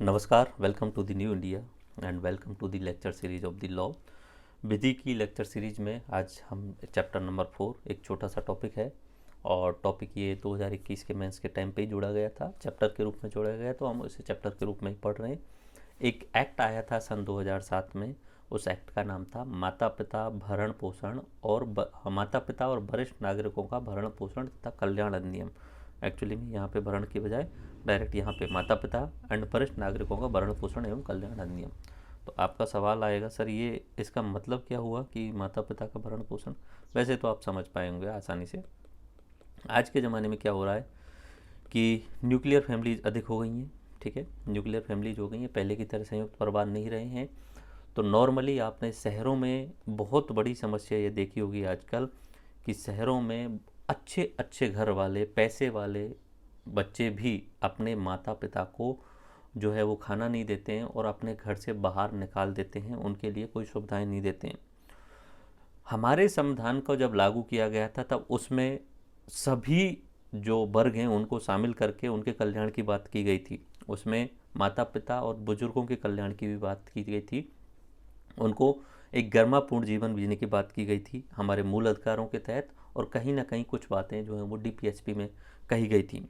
नमस्कार, welcome to the new India and welcome to the lecture series of the law. विधि की lecture series में आज हम चैप्टर नंबर 4, एक छोटा सा टॉपिक है और टॉपिक ये 2021 के मेंस के टाइम पे ही जोड़ा गया था, चैप्टर के रूप में जोड़ा गया, तो हम इसे चैप्टर के रूप में ही पढ़ रहे हैं। एक एक्ट आया था सन 2007 में। उस एक्ट का नाम था माता पिता भरण पोषण और माता पिता और वरिष्ठ नागरिकों का भरण पोषण तथा कल्याण अधिनियम। एक्चुअली में यहाँ पे भरण की बजाय डायरेक्ट यहाँ पे माता पिता एंड वरिष्ठ नागरिकों का भरण पोषण एवं कल्याण अधिनियम। तो आपका सवाल आएगा, सर ये इसका मतलब क्या हुआ कि माता पिता का भरण पोषण? वैसे तो आप समझ पाएंगे आसानी से। आज के ज़माने में क्या हो रहा है कि न्यूक्लियर फैमिलीज अधिक हो गई हैं, ठीक है, न्यूक्लियर फैमिलीज हो गई हैं, पहले की तरह संयुक्त परिवार नहीं रहे हैं। तो नॉर्मली आपने शहरों में बहुत बड़ी समस्या ये देखी होगी आजकल कि शहरों में अच्छे अच्छे घर वाले पैसे वाले बच्चे भी अपने माता पिता को जो है वो खाना नहीं देते हैं और अपने घर से बाहर निकाल देते हैं, उनके लिए कोई सुविधाएं नहीं देते हैं। हमारे संविधान को जब लागू किया गया था तब उसमें सभी जो वर्ग हैं उनको शामिल करके उनके कल्याण की बात की गई थी। उसमें माता पिता और बुजुर्गों के कल्याण की भी बात की गई थी, उनको एक गरिमापूर्ण जीवन जीने की बात की गई थी हमारे मूल अधिकारों के तहत। और कहीं ना कहीं कुछ बातें जो हैं वो डीपीएसपी में कही गई थी।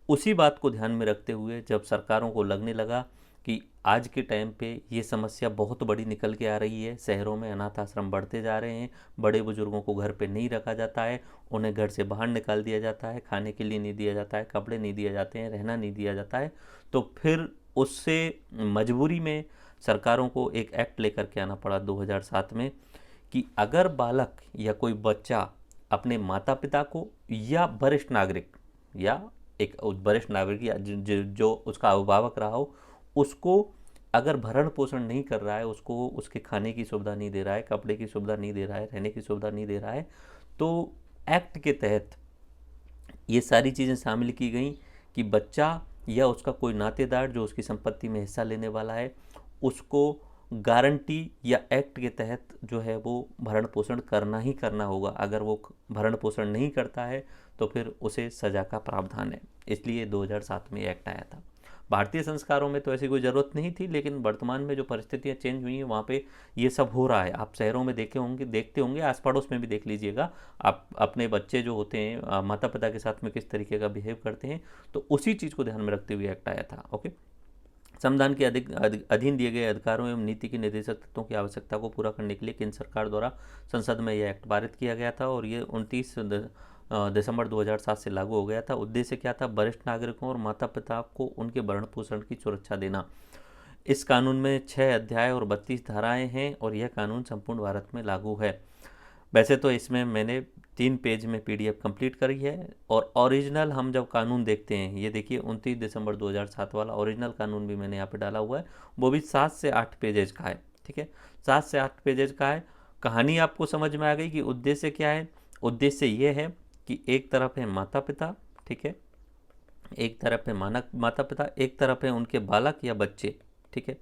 उसी बात को ध्यान में रखते हुए जब सरकारों को लगने लगा कि आज के टाइम पे ये समस्या बहुत बड़ी निकल के आ रही है, शहरों में अनाथ आश्रम बढ़ते जा रहे हैं, बड़े बुजुर्गों को घर पे नहीं रखा जाता है, उन्हें घर से बाहर निकाल दिया जाता है, खाने के लिए नहीं दिया जाता है, कपड़े नहीं दिए जाते हैं, रहना नहीं दिया जाता है। तो फिर उससे मजबूरी में सरकारों को एक एक्ट लेकर के आना पड़ा 2007 में कि अगर बालक या कोई बच्चा अपने माता पिता को या वरिष्ठ नागरिक या एक वरिष्ठ नागरिक या जो उसका अभिभावक रहा हो उसको अगर भरण पोषण नहीं कर रहा है, उसको उसके खाने की सुविधा नहीं दे रहा है, कपड़े की सुविधा नहीं दे रहा है, रहने की सुविधा नहीं दे रहा है, तो एक्ट के तहत ये सारी चीज़ें शामिल की गई कि बच्चा या उसका कोई नातेदार जो उसकी संपत्ति में हिस्सा लेने वाला है उसको गारंटी या एक्ट के तहत जो है वो भरण पोषण करना ही करना होगा। अगर वो भरण पोषण नहीं करता है तो फिर उसे सज़ा का प्रावधान है। इसलिए 2007 में एक्ट आया था। भारतीय संस्कारों में तो ऐसी कोई ज़रूरत नहीं थी, लेकिन वर्तमान में जो परिस्थितियाँ चेंज हुई हैं वहाँ पे ये सब हो रहा है। आप शहरों में देखते होंगे, आस पड़ोस में भी देख लीजिएगा। आप अपने बच्चे जो होते हैं माता पिता के साथ में किस तरीके का बिहेव करते हैं, तो उसी चीज़ को ध्यान में रखते हुए एक्ट आया था। ओके, संविधान के अधीन दिए गए अधिकारों एवं नीति के निर्देशक तत्वों की आवश्यकता को पूरा करने के लिए केंद्र सरकार द्वारा संसद में यह एक्ट पारित किया गया था और ये 29 दिसंबर 2007 से लागू हो गया था। उद्देश्य क्या था? वरिष्ठ नागरिकों और माता पिता को उनके भरण पोषण की सुरक्षा देना। इस कानून में 6 अध्याय और 32 धाराएं हैं और यह कानून संपूर्ण भारत में लागू है। वैसे तो इसमें मैंने 3 पेज में पीडीएफ कंप्लीट करी है और ओरिजिनल हम जब कानून देखते हैं, ये देखिए 29 दिसंबर 2007 वाला ओरिजिनल कानून भी मैंने यहाँ पे डाला हुआ है, वो भी 7 से 8 पेजेज का है। ठीक है, 7 से 8 पेजेज का है। कहानी आपको समझ में आ गई कि उद्देश्य क्या है? उद्देश्य ये है कि एक तरफ है माता पिता, ठीक है, एक तरफ है माता पिता, एक तरफ है उनके बालक या बच्चे। ठीक है,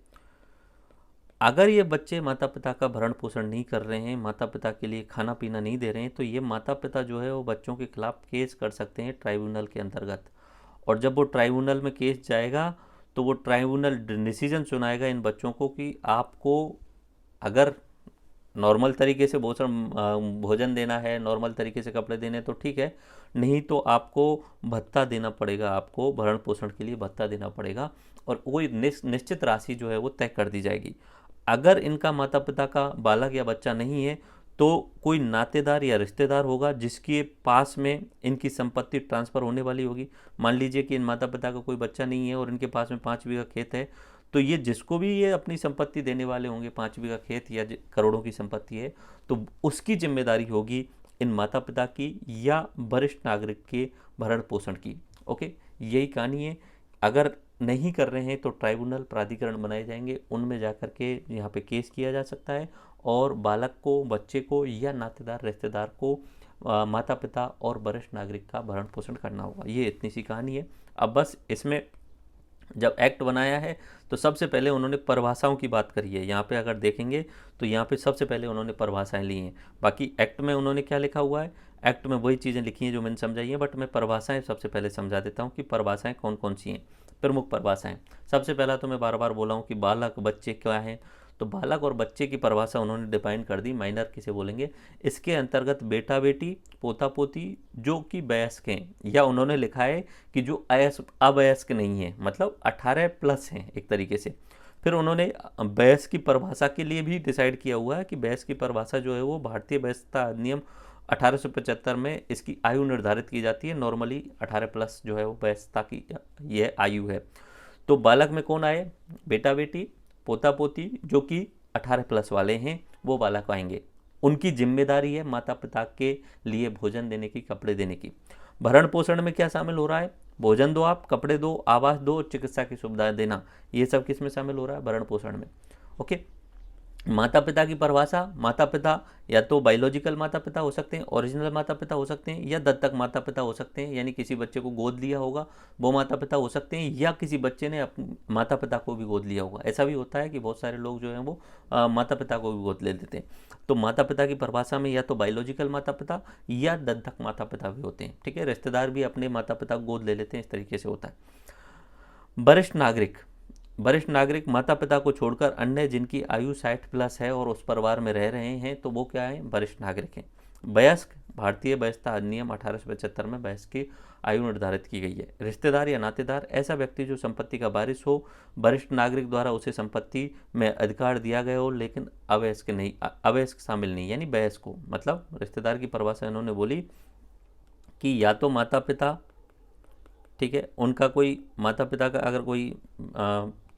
अगर ये बच्चे माता पिता का भरण पोषण नहीं कर रहे हैं, माता पिता के लिए खाना पीना नहीं दे रहे हैं, तो ये माता पिता जो है वो बच्चों के खिलाफ केस कर सकते हैं ट्राइब्यूनल के अंतर्गत। और जब वो ट्राइब्यूनल में केस जाएगा तो वो ट्राइब्यूनल डिसीजन सुनाएगा इन बच्चों को कि आपको अगर नॉर्मल तरीके से भोजन देना है, नॉर्मल तरीके से कपड़े देने तो ठीक है, नहीं तो आपको भत्ता देना पड़ेगा, आपको भरण पोषण के लिए भत्ता देना पड़ेगा और कोई निश्चित राशि जो है वो तय कर दी जाएगी। अगर इनका माता पिता का बालक या बच्चा नहीं है तो कोई नातेदार या रिश्तेदार होगा जिसके पास में इनकी संपत्ति ट्रांसफ़र होने वाली होगी। मान लीजिए कि इन माता पिता का कोई बच्चा नहीं है और इनके पास में 5 बीघा खेत है, तो ये जिसको भी ये अपनी संपत्ति देने वाले होंगे, 5 बीघा खेत या करोड़ों की संपत्ति है, तो उसकी जिम्मेदारी होगी इन माता पिता की या वरिष्ठ नागरिक के भरण पोषण की। ओके, यही कहानी है। अगर नहीं कर रहे हैं तो ट्राइब्यूनल प्राधिकरण बनाए जाएंगे, उनमें जाकर के यहाँ पे केस किया जा सकता है और बालक को, बच्चे को या नातेदार रिश्तेदार को माता पिता और वरिष्ठ नागरिक का भरण पोषण करना होगा। ये इतनी सी कहानी है। अब बस इसमें जब एक्ट बनाया है तो सबसे पहले उन्होंने परिभाषाओं की बात करी है। यहाँ पे अगर देखेंगे तो यहाँ पे सबसे पहले उन्होंने परिभाषाएं ली हैं। बाकी एक्ट में उन्होंने क्या लिखा हुआ है, एक्ट में वही चीज़ें लिखी हैं जो मैंने समझाई हैं, बट मैं परिभाषाएं सबसे पहले समझा देता हूँ कि परिभाषाएं कौन कौन सी हैं। प्रमुख परिभाषाएं। सबसे पहला तो मैं बार बार बोला हूँ कि बालक बच्चे क्या हैं, तो बालक और बच्चे की परिभाषा उन्होंने डिफाइन कर दी, माइनर किसे बोलेंगे। इसके अंतर्गत बेटा बेटी, पोता पोती जो कि वयस्क हैं, या उन्होंने लिखा है कि जो अवयस्क नहीं है, मतलब 18 प्लस हैं एक तरीके से। फिर उन्होंने वयस्क की परिभाषा के लिए भी डिसाइड किया हुआ है कि वयस्क की परिभाषा जो है वो भारतीय वयस्कता अधिनियम 1875 में इसकी आयु निर्धारित की जाती है। नॉर्मली 18 प्लस जो है वो वयस्कता की यह आयु है। तो बालक में कौन आए, बेटा बेटी, पोता पोती जो कि 18 प्लस वाले हैं वो बालक आएंगे। उनकी जिम्मेदारी है माता पिता के लिए भोजन देने की, कपड़े देने की। भरण पोषण में क्या शामिल हो रहा है, भोजन दो आप, कपड़े दो, आवास दो, चिकित्सा की सुविधाएं देना, ये सब किस में शामिल हो रहा है, भरण पोषण में। ओके। माता पिता की परिभाषा, माता पिता या तो बायोलॉजिकल माता पिता हो सकते हैं, ओरिजिनल माता पिता हो सकते हैं, या दत्तक माता पिता हो सकते हैं, यानी किसी बच्चे को गोद लिया होगा वो माता पिता हो सकते हैं, या किसी बच्चे ने अपने माता पिता को भी गोद लिया होगा। ऐसा भी होता है कि बहुत सारे लोग जो हैं वो माता पिता को भी गोद ले लेते हैं। तो माता पिता की परिभाषा में या तो बायोलॉजिकल माता पिता या दत्तक माता पिता भी होते हैं, ठीक है। रिश्तेदार भी अपने माता पिता को गोद ले लेते हैं, इस तरीके से होता है। वरिष्ठ नागरिक, वरिष्ठ नागरिक माता पिता को छोड़कर अन्य जिनकी आयु 60 प्लस है और उस परिवार में रह रहे हैं, तो वो क्या है, वरिष्ठ नागरिक हैं। वयस्क, भारतीय वयस्कता अधिनियम 1875 में वयस्क की आयु निर्धारित की गई है। रिश्तेदार या नातेदार, ऐसा व्यक्ति जो संपत्ति का वारिस हो, वरिष्ठ नागरिक द्वारा उसे संपत्ति में अधिकार दिया गया हो, लेकिन अवयस्क नहीं, अवयस्क शामिल नहीं, यानी वयस्क हो। मतलब रिश्तेदार की परिभाषा इन्होंने बोली कि या तो माता पिता, ठीक है, उनका कोई माता पिता का अगर कोई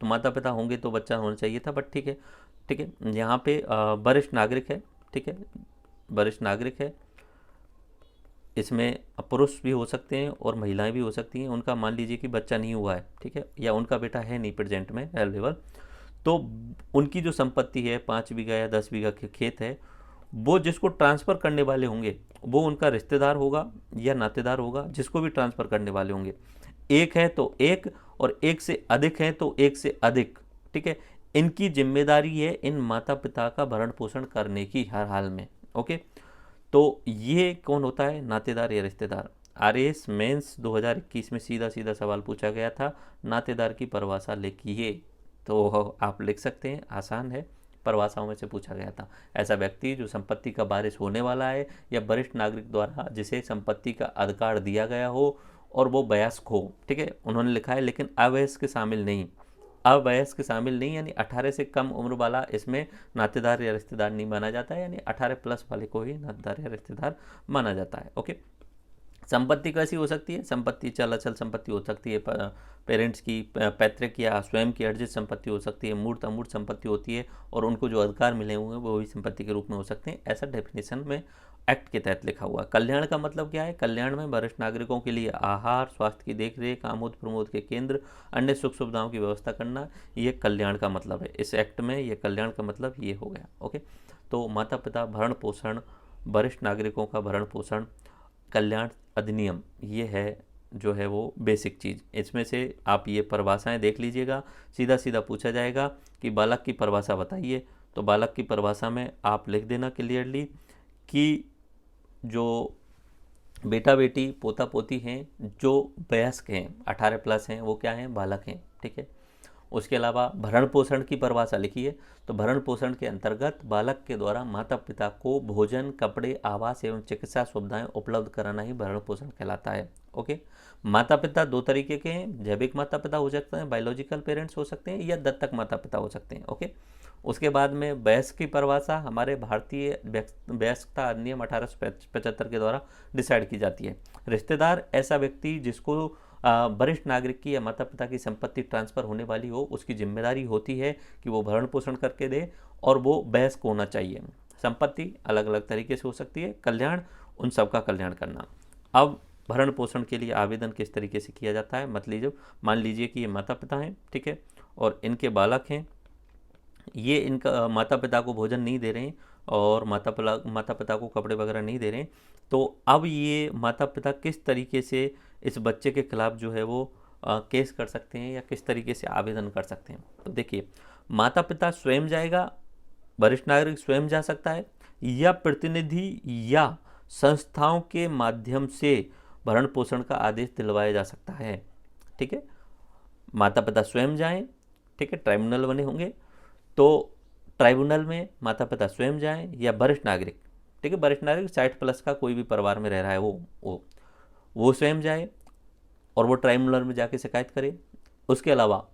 तो माता पिता होंगे तो बच्चा होना चाहिए था, बट ठीक है, ठीक है। यहाँ पे वरिष्ठ नागरिक है, ठीक है, वरिष्ठ नागरिक है। इसमें पुरुष भी हो सकते हैं और महिलाएं भी हो सकती हैं। उनका मान लीजिए कि बच्चा नहीं हुआ है, ठीक है, या उनका बेटा है नहीं प्रेजेंट में अवेलेबल, तो उनकी जो संपत्ति है 5 बीघा या 10 बीघा के खेत है, वो जिसको ट्रांसफ़र करने वाले होंगे वो उनका रिश्तेदार होगा या नातेदार होगा, जिसको भी ट्रांसफ़र करने वाले होंगे। एक है तो एक, और एक से अधिक है तो एक से अधिक, ठीक है। इनकी जिम्मेदारी है इन माता पिता का भरण पोषण करने की हर हाल में। ओके। तो ये कौन होता है, नातेदार या रिश्तेदार। आरएएस मेंस 2021 में सीधा सीधा सवाल पूछा गया था, नातेदार की परिभाषा लिखिए। तो आप लिख सकते हैं, आसान है, परिभाषाओं में से पूछा गया था। ऐसा व्यक्ति जो संपत्ति का वारिस होने वाला है या वरिष्ठ नागरिक द्वारा जिसे संपत्ति का अधिकार दिया गया हो और वो वयस्क हो, ठीक है, उन्होंने लिखा है, लेकिन अवयस्क शामिल नहीं। अवयस्क शामिल नहीं, यानी 18 से कम उम्र वाला इसमें नातेदार या रिश्तेदार नहीं माना जाता है, यानी 18 प्लस वाले को ही नातेदार या रिश्तेदार माना जाता है। ओके। संपत्ति कैसी हो सकती है, संपत्ति चल अचल संपत्ति हो सकती है, पेरेंट्स की पैतृक या स्वयं की अर्जित संपत्ति हो सकती है, मूर्त अमूर्त संपत्ति होती है, और उनको जो अधिकार मिले हुए हैं वो भी संपत्ति के रूप में हो सकते हैं। ऐसा डेफिनेशन में एक्ट के तहत लिखा हुआ। कल्याण का मतलब क्या है, कल्याण में वरिष्ठ नागरिकों के लिए आहार, स्वास्थ्य की देखरेख, आमोद प्रमोद के केंद्र, अन्य सुख सुविधाओं की व्यवस्था करना, ये कल्याण का मतलब है। इस एक्ट में ये कल्याण का मतलब ये हो गया। ओके। तो माता पिता भरण पोषण, वरिष्ठ नागरिकों का भरण पोषण, कल्याण अधिनियम, ये है जो है वो बेसिक चीज़। इसमें से आप ये परिभाषाएं देख लीजिएगा, सीधा सीधा पूछा जाएगा कि बालक की परिभाषा बताइए, तो बालक की परिभाषा में आप लिख देना क्लियरली कि जो बेटा बेटी पोता पोती हैं जो वयस्क हैं 18 प्लस हैं वो क्या हैं, बालक हैं, ठीक है। उसके अलावा भरण पोषण की परिभाषा लिखिए, तो भरण पोषण के अंतर्गत बालक के द्वारा माता पिता को भोजन, कपड़े, आवास एवं चिकित्सा सुविधाएं उपलब्ध कराना ही भरण पोषण कहलाता है। ओके। माता पिता दो तरीके के हैं, जैविक माता पिता हो सकते हैं, बायोलॉजिकल पेरेंट्स हो सकते हैं, या दत्तक माता पिता हो सकते हैं। ओके। उसके बाद में वयस्क की परिभाषा हमारे भारतीय वयस्कता अधिनियम 1875 के द्वारा डिसाइड की जाती है। रिश्तेदार, ऐसा व्यक्ति जिसको वरिष्ठ नागरिक की या माता पिता की संपत्ति ट्रांसफ़र होने वाली हो, उसकी जिम्मेदारी होती है कि वो भरण पोषण करके दे, और वो वयस्क होना चाहिए। संपत्ति अलग अलग तरीके से हो सकती है। कल्याण, उन सब का कल्याण करना। अब भरण पोषण के लिए आवेदन किस तरीके से किया जाता है, मतलब मान लीजिए कि ये माता पिता हैं, ठीक है, और इनके बालक हैं, ये इनका माता पिता को भोजन नहीं दे रहे हैं और माता पिता को कपड़े वगैरह नहीं दे रहे हैं, तो अब ये माता पिता किस तरीके से इस बच्चे के खिलाफ जो है वो केस कर सकते हैं या किस तरीके से आवेदन कर सकते हैं। तो देखिए, माता पिता स्वयं जाएगा, वरिष्ठ नागरिक स्वयं जा सकता है, या प्रतिनिधि या संस्थाओं के माध्यम से भरण पोषण का आदेश दिलवाया जा सकता है, ठीक है। माता पिता स्वयं जाएं, ठीक है, ट्राइब्यूनल बने होंगे तो ट्राइब्यूनल में माता पिता स्वयं जाएं या वरिष्ठ नागरिक, ठीक है, वरिष्ठ नागरिक 60+ का कोई भी परिवार में रह रहा है वो स्वयं जाए और वो ट्राइब्यूनल में जाके शिकायत करे। उसके अलावा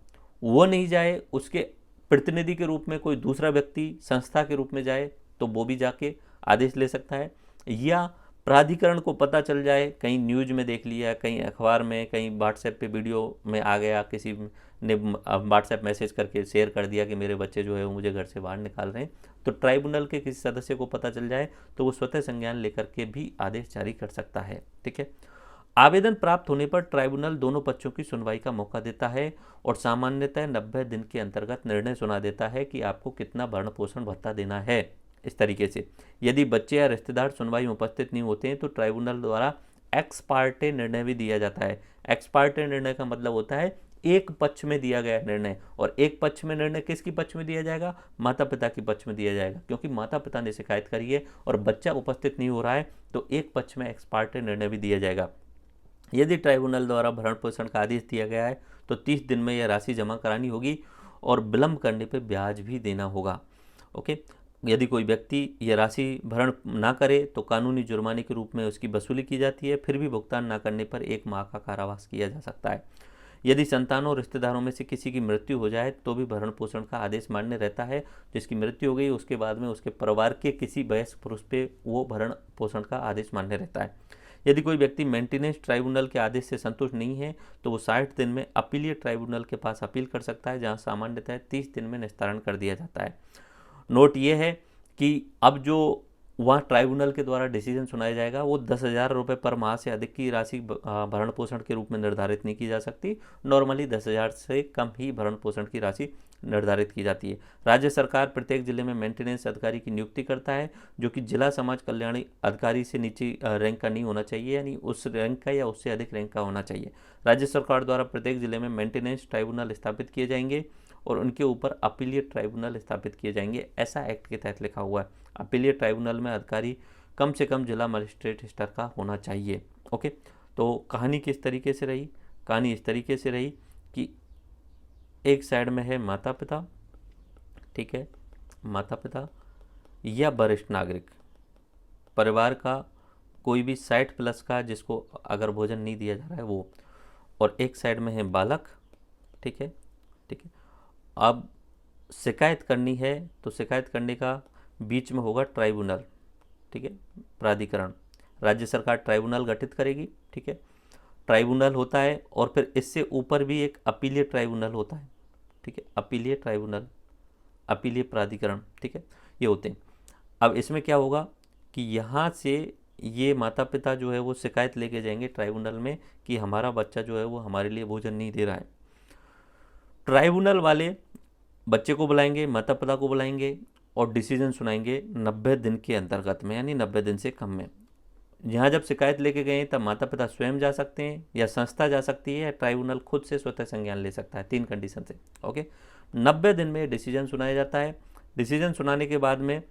वो नहीं जाए, उसके प्रतिनिधि के रूप में कोई दूसरा व्यक्ति संस्था के रूप में जाए तो वो भी जाके आदेश ले सकता है। या प्राधिकरण को पता चल जाए, कहीं न्यूज में देख लिया, कहीं अखबार में, कहीं व्हाट्सएप पे वीडियो में आ गया, किसी ने व्हाट्सएप मैसेज करके शेयर कर दिया कि मेरे बच्चे जो है वो मुझे घर से बाहर निकाल रहे हैं, तो ट्राइब्यूनल के किसी सदस्य को पता चल जाए तो वो स्वतः संज्ञान लेकर के भी आदेश जारी कर सकता है, ठीक है। आवेदन प्राप्त होने पर ट्राइब्यूनल दोनों पक्षों की सुनवाई का मौका देता है और सामान्यतः 90 दिन के अंतर्गत निर्णय सुना देता है कि आपको कितना भरण पोषण भत्ता देना है। इस तरीके से यदि बच्चे या रिश्तेदार सुनवाई में उपस्थित नहीं होते हैं तो ट्राइब्यूनल द्वारा एक्स पार्टे निर्णय भी दिया जाता है। एक्स पार्टे निर्णय का मतलब होता है एक पक्ष में दिया गया निर्णय, और एक पक्ष में निर्णय किसकी पक्ष में दिया जाएगा? माता पिता के पक्ष में दिया जाएगा, क्योंकि माता पिता ने शिकायत करी है और बच्चा उपस्थित नहीं हो रहा है तो एक पक्ष में एक्स पार्टे निर्णय भी दिया जाएगा। यदि ट्राइब्यूनल द्वारा भरण पोषण का आदेश दिया गया है तो 30 दिन में यह राशि जमा करानी होगी और विलंब करने पर ब्याज भी देना होगा। ओके, यदि कोई व्यक्ति यह राशि भरण ना करे तो कानूनी जुर्माने के रूप में उसकी वसूली की जाती है, फिर भी भुगतान ना करने पर 1 माह का कारावास किया जा सकता है। यदि संतानों और रिश्तेदारों में से किसी की मृत्यु हो जाए तो भी भरण पोषण का आदेश मान्य रहता है। जिसकी मृत्यु हो गई उसके बाद में उसके परिवार के किसी वयस्क पुरुष पे वो भरण पोषण का आदेश मान्य रहता है। यदि कोई व्यक्ति मेंटेनेंस ट्राइब्यूनल के आदेश से संतुष्ट नहीं है तो वो 60 दिन में अपीलीय ट्राइब्यूनल के पास अपील कर सकता है, जहां सामान्यतः 30 दिन में निस्तारण कर दिया जाता है। नोट ये है कि अब जो वहाँ ट्राइब्यूनल के द्वारा डिसीजन सुनाया जाएगा वो 10,000 रुपये पर माह से अधिक की राशि भरण पोषण के रूप में निर्धारित नहीं की जा सकती। नॉर्मली 10,000 से कम ही भरण पोषण की राशि निर्धारित की जाती है। राज्य सरकार प्रत्येक जिले में मेंटेनेंस अधिकारी की नियुक्ति करता है, जो कि जिला समाज कल्याण अधिकारी से नीचे रैंक का नहीं होना चाहिए, यानी उस रैंक का या उससे अधिक रैंक का होना चाहिए। राज्य सरकार द्वारा प्रत्येक जिले में मेंटेनेंस ट्राइब्यूनल स्थापित किए जाएंगे और उनके ऊपर अपीलीय ट्राइब्यूनल स्थापित किए जाएंगे, ऐसा एक्ट के तहत लिखा हुआ है। अपीलीय ट्राइब्यूनल में अधिकारी कम से कम जिला मजिस्ट्रेट स्तर का होना चाहिए। ओके, तो कहानी किस तरीके से रही? कहानी इस तरीके से रही कि एक साइड में है माता पिता, ठीक है, माता पिता या वरिष्ठ नागरिक, परिवार का कोई भी 60+ का जिसको अगर भोजन नहीं दिया जा रहा है वो, और एक साइड में है बालक, ठीक है, ठीक है। अब शिकायत करनी है तो शिकायत करने का बीच में होगा ट्राइब्यूनल, ठीक है, प्राधिकरण। राज्य सरकार ट्राइब्यूनल गठित करेगी, ठीक है, ट्राइब्यूनल होता है और फिर इससे ऊपर भी एक अपीलीय ट्राइब्यूनल होता है, ठीक है, अपीलीय ट्राइब्यूनल, अपीलीय प्राधिकरण, ठीक है, ये होते हैं। अब इसमें क्या होगा कि यहाँ से ये माता पिता जो है वो शिकायत लेके जाएंगे ट्राइब्यूनल में कि हमारा बच्चा जो है वो हमारे लिए भोजन नहीं दे रहा है। ट्राइब्यूनल वाले बच्चे को बुलाएंगे, माता पिता को बुलाएंगे और डिसीजन सुनाएंगे 90 दिन के अंतर्गत में, यानी 90 दिन से कम में। यहाँ जब शिकायत लेके गए तब माता पिता स्वयं जा सकते हैं या संस्था जा सकती है या ट्राइब्यूनल खुद से स्वतः संज्ञान ले सकता है, 3 कंडीशन से। ओके, 90 दिन में डिसीजन सुनाया जाता है। डिसीजन सुनाने के बाद में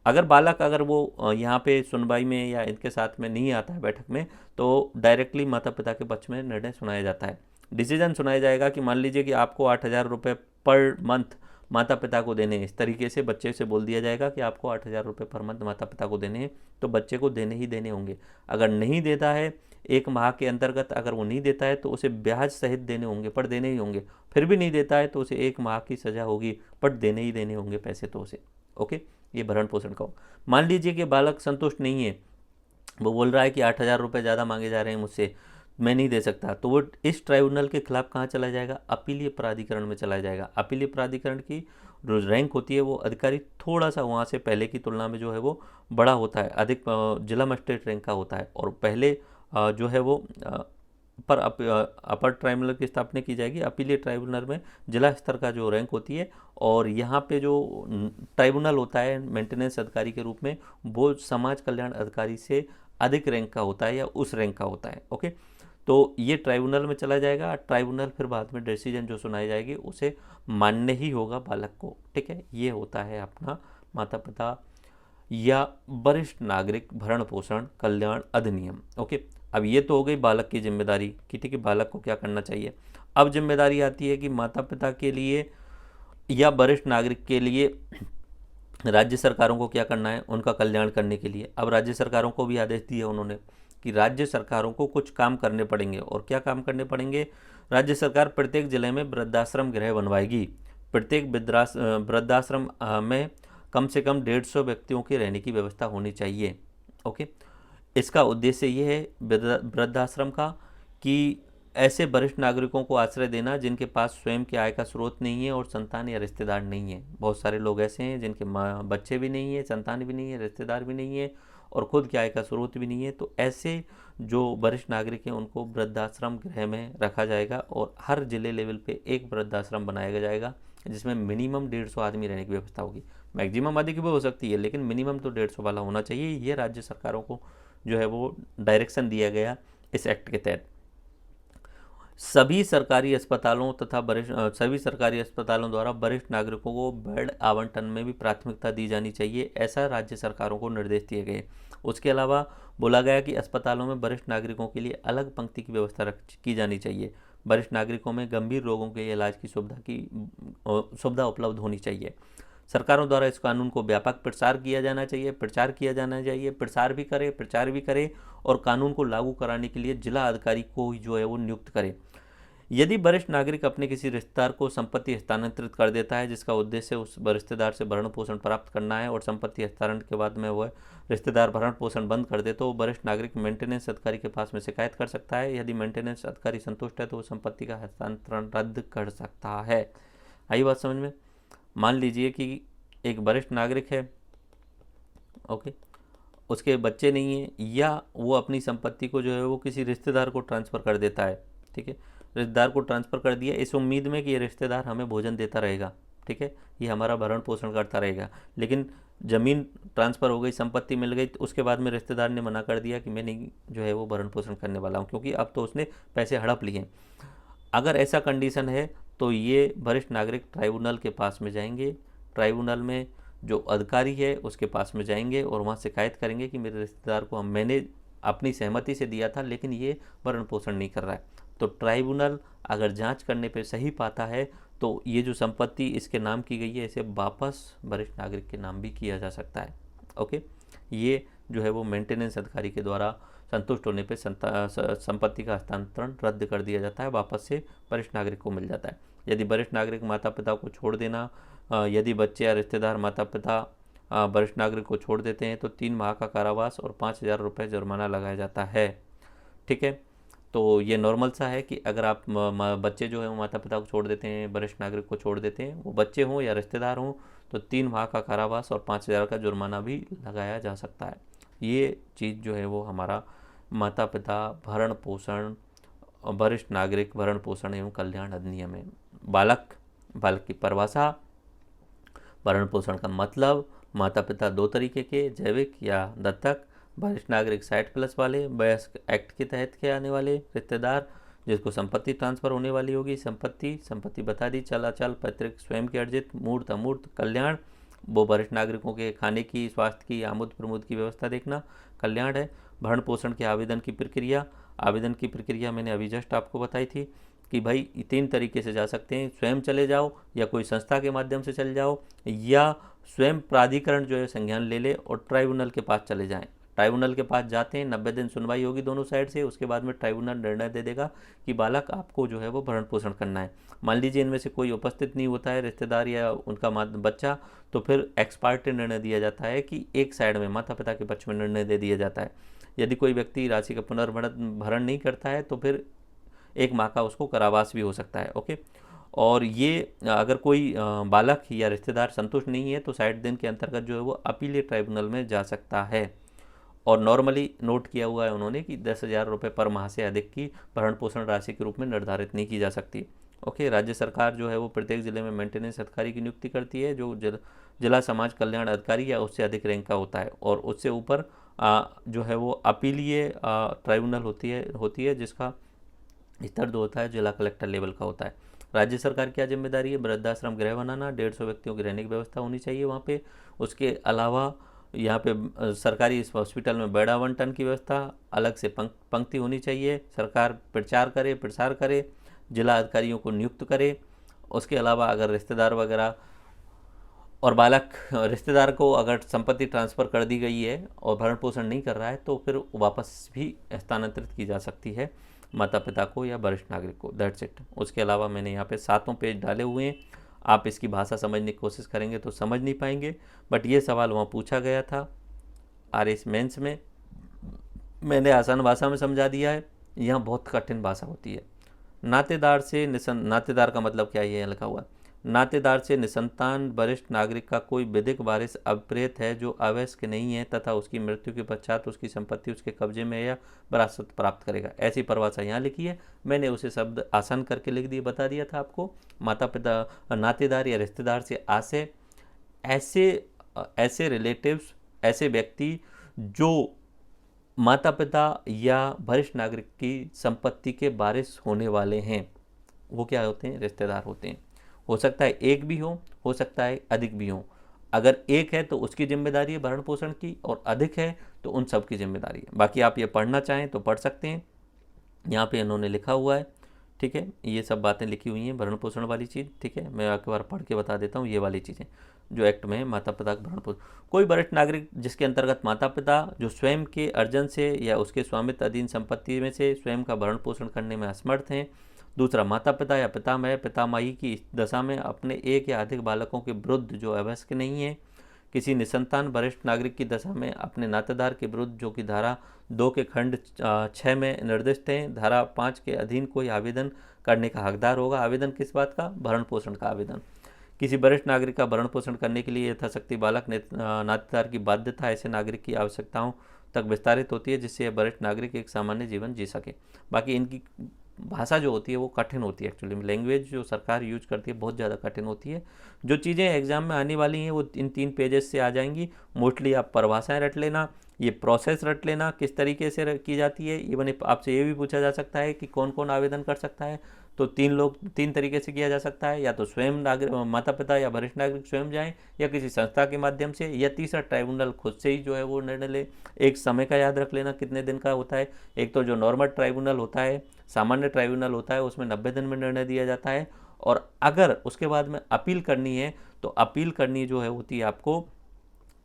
अगर बालक अगर वो यहाँ पे सुनवाई में या इनके साथ में नहीं आता है बैठक में, तो डायरेक्टली माता पिता के पक्ष में निर्णय सुनाया जाता है। डिसीजन सुनाया जाएगा कि मान लीजिए कि आपको 8,000 रुपये पर मंथ माता पिता को देने हैं। इस तरीके से बच्चे से बोल दिया जाएगा कि आपको 8,000 रुपये पर मंथ माता पिता को देने हैं, तो बच्चे को देने ही देने होंगे। अगर नहीं देता है 1 माह के अंतर्गत, अगर वो नहीं देता है तो उसे ब्याज सहित देने होंगे, पर देने ही होंगे। फिर भी नहीं देता है तो उसे 1 माह की सज़ा होगी, पर देने ही देने होंगे पैसे तो उसे। ओके, ये भरण पोषण का। मान लीजिए कि बालक संतुष्ट नहीं है, वो बोल रहा है कि 8,000 रुपये ज़्यादा मांगे जा रहे हैं मुझसे, मैं नहीं दे सकता, तो वो इस ट्राइब्यूनल के खिलाफ कहाँ चला जाएगा? अपीलीय प्राधिकरण में चला जाएगा। अपीलीय प्राधिकरण की जो रैंक होती है वो अधिकारी थोड़ा सा वहाँ से पहले की तुलना में जो है वो बड़ा होता है, अधिक जिला मजिस्ट्रेट रैंक का होता है। और पहले जो है वो पर अपर ट्राइब्यूनल की स्थापना की जाएगी। अपीलीय ट्राइब्यूनल में जिला स्तर का जो रैंक होती है, और यहाँ पे जो ट्राइब्यूनल होता है मेंटेनेंस अधिकारी के रूप में, वो समाज कल्याण अधिकारी से अधिक रैंक का होता है या उस रैंक का होता है। ओके, तो ये ट्राइब्यूनल में चला जाएगा। ट्राइब्यूनल फिर बाद में डिसीजन जो सुनाई जाएगी उसे मान्य ही होगा बालक को, ठीक है। ये होता है अपना माता पिता या वरिष्ठ नागरिक भरण पोषण कल्याण अधिनियम। ओके, अब ये तो हो गई बालक की जिम्मेदारी कि ठीक है बालक को क्या करना चाहिए। अब जिम्मेदारी आती है कि माता पिता के लिए या वरिष्ठ नागरिक के लिए राज्य सरकारों को क्या करना है, उनका कल्याण करने के लिए। अब राज्य सरकारों को भी आदेश दिए उन्होंने कि राज्य सरकारों को कुछ काम करने पड़ेंगे। और क्या काम करने पड़ेंगे? राज्य सरकार प्रत्येक जिले में वृद्धाश्रम गृह बनवाएगी। प्रत्येक वृद्धाश्रम में कम से कम 150 व्यक्तियों के रहने की व्यवस्था होनी चाहिए। ओके, इसका उद्देश्य ये है वृद्धाश्रम का कि ऐसे वरिष्ठ नागरिकों को आश्रय देना जिनके पास स्वयं के आय का स्रोत नहीं है और संतान या रिश्तेदार नहीं है। बहुत सारे लोग ऐसे हैं जिनके बच्चे भी नहीं है, संतान भी नहीं है, रिश्तेदार भी नहीं है और खुद के आय का स्रोत भी नहीं है। तो ऐसे जो वरिष्ठ नागरिक हैं उनको वृद्धाश्रम गृह में रखा जाएगा और हर जिले लेवल पे एक वृद्धाश्रम बनाया जाएगा जिसमें मिनिमम 150 आदमी रहने की व्यवस्था होगी। मैक्सिमम अधिक भी हो सकती है लेकिन मिनिमम तो 150 वाला होना चाहिए। ये राज्य सरकारों को जो है वो डायरेक्शन दिया गया इस एक्ट के तहत। सभी सरकारी अस्पतालों द्वारा वरिष्ठ नागरिकों को बेड आवंटन में भी प्राथमिकता दी जानी चाहिए, ऐसा राज्य सरकारों को निर्देश दिए गए। उसके अलावा बोला गया कि अस्पतालों में वरिष्ठ नागरिकों के लिए अलग पंक्ति की व्यवस्था की जानी चाहिए। वरिष्ठ नागरिकों में गंभीर रोगों के इलाज की सुविधा उपलब्ध होनी चाहिए। सरकारों द्वारा इस कानून को व्यापक प्रचार किया जाना चाहिए, प्रचार भी करे और कानून को लागू कराने के लिए जिला अधिकारी को जो है वो नियुक्त करे। यदि वरिष्ठ नागरिक अपने किसी रिश्तेदार को संपत्ति हस्तांतरित कर देता है जिसका उद्देश्य उस रिश्तेदार से भरण पोषण प्राप्त करना है और संपत्ति हस्तांतरण के बाद में वह रिश्तेदार भरण पोषण बंद कर दे तो वरिष्ठ नागरिक मेंटेनेंस अधिकारी के पास में शिकायत कर सकता है। यदि मेंटेनेंस अधिकारी संतुष्ट है तो वह संपत्ति का हस्तांतरण रद्द कर सकता है। आई बात समझ में? मान लीजिए कि एक वरिष्ठ नागरिक है, ओके, उसके बच्चे नहीं है या वो अपनी संपत्ति को जो है वो किसी रिश्तेदार को ट्रांसफ़र कर देता है। ठीक है, रिश्तेदार को ट्रांसफ़र कर दिया इस उम्मीद में कि ये रिश्तेदार हमें भोजन देता रहेगा, ठीक है, ये हमारा भरण पोषण करता रहेगा। लेकिन ज़मीन ट्रांसफ़र हो गई, संपत्ति मिल गई, तो उसके बाद में रिश्तेदार ने मना कर दिया कि मैं नहीं जो है वो भरण पोषण करने वाला हूँ, क्योंकि अब तो उसने पैसे हड़प लिए। अगर ऐसा कंडीशन है तो ये वरिष्ठ नागरिक ट्राइब्यूनल के पास में जाएंगे। ट्राइब्यूनल में जो अधिकारी है उसके पास में जाएंगे और वहाँ शिकायत करेंगे कि मेरे रिश्तेदार को मैंने अपनी सहमति से दिया था लेकिन ये भरण पोषण नहीं कर रहा है। तो ट्राइब्यूनल अगर जांच करने पे सही पाता है तो ये जो संपत्ति इसके नाम की गई है इसे वापस वरिष्ठ नागरिक के नाम भी किया जा सकता है। ओके, ये जो है वो मेंटेनेंस अधिकारी के द्वारा संतुष्ट होने पे संपत्ति का हस्तांतरण रद्द कर दिया जाता है, वापस से वरिष्ठ नागरिक को मिल जाता है। यदि वरिष्ठ नागरिक माता पिता को छोड़ देना, यदि बच्चे या रिश्तेदार माता पिता वरिष्ठ नागरिक को छोड़ देते हैं तो 3 माह का कारावास और 5,000 रुपये जुर्माना लगाया जाता है। ठीक है, तो ये नॉर्मल सा है कि अगर आप बच्चे जो है वो माता पिता को छोड़ देते हैं, वरिष्ठ नागरिक को छोड़ देते हैं, वो बच्चे हों या रिश्तेदार हों, तो 3 माह का कारावास और 5,000 का जुर्माना भी लगाया जा सकता है। ये चीज़ जो है वो हमारा माता पिता भरण पोषण, वरिष्ठ नागरिक भरण पोषण एवं कल्याण अधिनियम है। बालक की परिभाषा, भरण पोषण का मतलब, माता पिता 2 तरीके के, जैविक या दत्तक, वरिष्ठ नागरिक 60+ वाले, वयस्क एक्ट के तहत के आने वाले, रिश्तेदार जिसको संपत्ति ट्रांसफर होने वाली होगी, संपत्ति बता दी, चल अचल, पैतृक, स्वयं के अर्जित, मूर्त अमूर्त, कल्याण वो वरिष्ठ नागरिकों के खाने की, स्वास्थ्य की, आमोद प्रमोद की व्यवस्था देखना कल्याण है। भरण पोषण के आवेदन की प्रक्रिया मैंने अभी जस्ट आपको बताई थी कि भाई 3 तरीके से जा सकते हैं, स्वयं चले जाओ या कोई संस्था के माध्यम से चले जाओ या स्वयं प्राधिकरण जो है संज्ञान ले ले और ट्राइब्यूनल के पास चले जाएं। ट्राइब्यूनल के पास जाते हैं, 90 दिन सुनवाई होगी दोनों साइड से, उसके बाद में ट्राइब्यूनल निर्णय दे देगा कि बालक आपको जो है वो भरण पोषण करना है। मान लीजिए इनमें से कोई उपस्थित नहीं होता है, रिश्तेदार या उनका बच्चा, तो फिर एक्स पार्टी निर्णय दिया जाता है कि एक साइड में माता पिता के पक्ष में निर्णय दे दिया जाता है। यदि कोई व्यक्ति राशि का पुनर्भरण नहीं करता है तो फिर 1 माह का उसको कारावास भी हो सकता है। ओके, और ये अगर कोई बालक या रिश्तेदार संतुष्ट नहीं है तो 60 दिन के अंतर्गत जो है वो अपीलीय ट्राइब्यूनल में जा सकता है। और नॉर्मली नोट किया हुआ है उन्होंने कि 10,000 रुपये पर माह से अधिक की भरण पोषण राशि के रूप में निर्धारित नहीं की जा सकती। ओके, राज्य सरकार जो है वो प्रत्येक जिले में मेंटेनेंस अधिकारी की नियुक्ति करती है जो जिला समाज कल्याण अधिकारी या उससे अधिक रैंक का होता है और उससे ऊपर जो है वो अपीलीय ट्राइब्यूनल होती है जिसका स्तर 2 होता है, जिला कलेक्टर लेवल का होता है। राज्य सरकार की क्या जिम्मेदारी है? वृद्धाश्रम गृह बनाना, 150 व्यक्तियों की रहने की व्यवस्था होनी चाहिए वहाँ पे। उसके अलावा यहाँ पे सरकारी इस हॉस्पिटल में बेड आवंटन की व्यवस्था, अलग से पंक्ति होनी चाहिए, सरकार प्रसार करे, जिला अधिकारियों को नियुक्त करे। उसके अलावा अगर रिश्तेदार वगैरह और बालक रिश्तेदार को अगर संपत्ति ट्रांसफ़र कर दी गई है और भरण पोषण नहीं कर रहा है तो फिर वापस भी स्थानांतरित की जा सकती है माता पिता को या वरिष्ठ नागरिक को। That's it. उसके अलावा मैंने यहाँ पे 7 पेज डाले हुए हैं, आप इसकी भाषा समझने की कोशिश करेंगे तो समझ नहीं पाएंगे, बट ये सवाल वहाँ पूछा गया था RS मेंस में। मैंने आसान भाषा में समझा दिया है, यहाँ बहुत कठिन भाषा होती है। नातेदार का मतलब क्या है, ये लिखा हुआ है, नातेदार से निसंतान वरिष्ठ नागरिक का कोई विधिक वारिस अप्रेत है जो अवयस्क नहीं है तथा उसकी मृत्यु के पश्चात उसकी संपत्ति उसके कब्जे में या विरासत प्राप्त करेगा। ऐसी परिभाषा यहाँ लिखी है, मैंने उसे शब्द आसान करके लिख दिए, बता दिया था आपको। माता पिता, नातेदार या रिश्तेदार से आशय ऐसे रिलेटिव्स, ऐसे व्यक्ति जो माता पिता या वरिष्ठ नागरिक की संपत्ति के वारिस होने वाले हैं, वो क्या होते हैं, रिश्तेदार होते हैं। हो सकता है एक भी हो सकता है अधिक भी हो। अगर एक है तो उसकी जिम्मेदारी है भरण पोषण की, और अधिक है तो उन सब की जिम्मेदारी है। बाकी आप ये पढ़ना चाहें तो पढ़ सकते हैं, यहाँ पे इन्होंने लिखा हुआ है, ठीक है। ये सब बातें लिखी हुई हैं भरण पोषण वाली चीज़, ठीक है। मैं एक बार पढ़ के बता देता हूँ ये वाली चीज़ें जो एक्ट में है। माता पिता का भरण पोषण, कोई वरिष्ठ नागरिक जिसके अंतर्गत माता पिता जो स्वयं के अर्जन से या उसके स्वामित्व अधीन संपत्ति में से स्वयं का भरण पोषण करने में असमर्थ हैं। दूसरा, माता पिता या पितामह पितामही की दशा में अपने एक या अधिक बालकों के विरुद्ध जो अवयस्क नहीं है। किसी निसंतान वरिष्ठ नागरिक की दशा में अपने नातेदार के विरुद्ध जो कि धारा 2 के खंड 6 में निर्दिष्ट हैं। धारा 5 के अधीन कोई आवेदन करने का हकदार होगा। आवेदन किस बात का, भरण पोषण का आवेदन। किसी वरिष्ठ नागरिक का भरण पोषण करने के लिए यथाशक्ति बालक नातेदार की बाध्यता ऐसे नागरिक की आवश्यकताओं तक विस्तारित होती है जिससे वरिष्ठ नागरिक एक सामान्य जीवन जी सके। बाकी इनकी भाषा जो होती है वो कठिन होती है, एक्चुअली लैंग्वेज जो सरकार यूज करती है बहुत ज़्यादा कठिन होती है। जो चीज़ें एग्जाम में आने वाली हैं वो इन 3 पेजेस से आ जाएंगी। मोस्टली आप परिभाषाएं रट लेना, ये प्रोसेस रट लेना किस तरीके से की जाती है। इवन आपसे ये भी पूछा जा सकता है कि कौन कौन आवेदन कर सकता है, तो 3 तरीके से किया जा सकता है, या तो स्वयं नागरिक माता पिता या वरिष्ठ नागरिक स्वयं जाएं, या किसी संस्था के माध्यम से, या तीसरा ट्राइब्यूनल खुद से ही जो है वो निर्णय ले। एक समय का याद रख लेना कितने दिन का होता है। एक तो जो नॉर्मल ट्राइब्यूनल होता है, सामान्य ट्राइब्यूनल होता है, उसमें 90 दिन में निर्णय दिया जाता है। और अगर उसके बाद में अपील करनी है तो अपील करनी जो है होती है आपको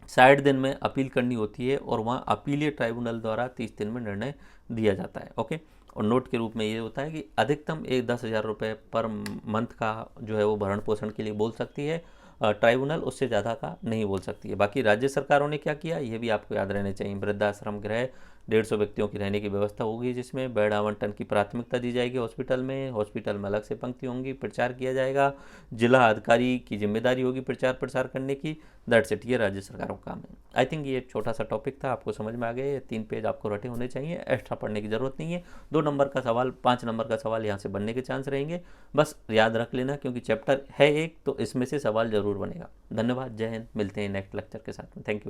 60 दिन में अपील करनी होती है, और वहाँ अपीलीय ट्राइब्यूनल द्वारा 30 दिन में निर्णय दिया जाता है। ओके। और नोट के रूप में ये होता है कि अधिकतम 10,000 रुपये पर मंथ का जो है वो भरण पोषण के लिए बोल सकती है ट्राइब्यूनल, उससे ज़्यादा का नहीं बोल सकती है। बाकी राज्य सरकारों ने क्या किया ये भी आपको याद रहने चाहिए। वृद्धाश्रम गृह 150 व्यक्तियों की रहने की व्यवस्था होगी, जिसमें बेड आवंटन की प्राथमिकता दी जाएगी। हॉस्पिटल में अलग से पंक्ति होंगी, प्रचार किया जाएगा। जिला अधिकारी की जिम्मेदारी होगी प्रचार प्रसार करने की। दैट्स इट, ये राज्य सरकारों का काम है। आई थिंक ये एक छोटा सा टॉपिक था, आपको समझ में आ गया। ये 3 पेज आपको रटे होने चाहिए, एक्स्ट्रा पढ़ने की जरूरत नहीं है। 2 नंबर का सवाल, 5 नंबर का सवाल यहाँ से बनने के चांस रहेंगे, बस याद रख लेना, क्योंकि चैप्टर है एक तो इसमें से सवाल जरूर बनेगा। धन्यवाद, जय हिंद, मिलते हैं नेक्स्ट लेक्चर के साथ में। Thank you.